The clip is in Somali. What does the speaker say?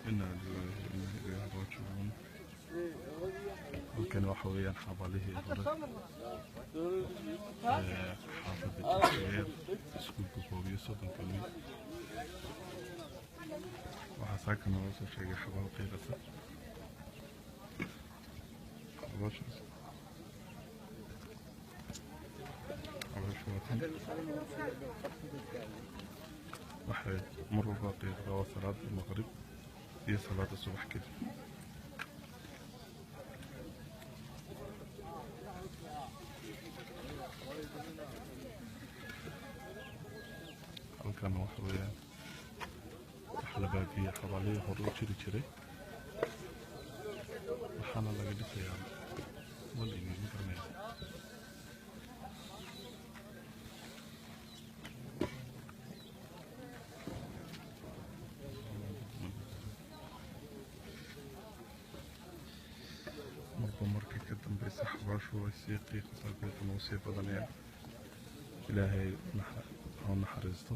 إنا لله وإنا إليه راجعون. halkani waxa weeyaan xabalihii hore xaafadda Jasiir iskuulka koob iyo soddonka May waxaa saaka noo soo sheegay xabal qiiqasa xabashaas waxay mar walba qiiqda waa salaada maqrib iyo salaada subax kadib halkan waxa weeyaan wax la baabiye xabalihii hore u jiri jiray waxaana laga dhisayaa waligii ma garanaya marba marka ka dambeysa xabaashu way sii qiiqasaa qiiqana wuu sii badanayaa ilaahay ha u naxariisto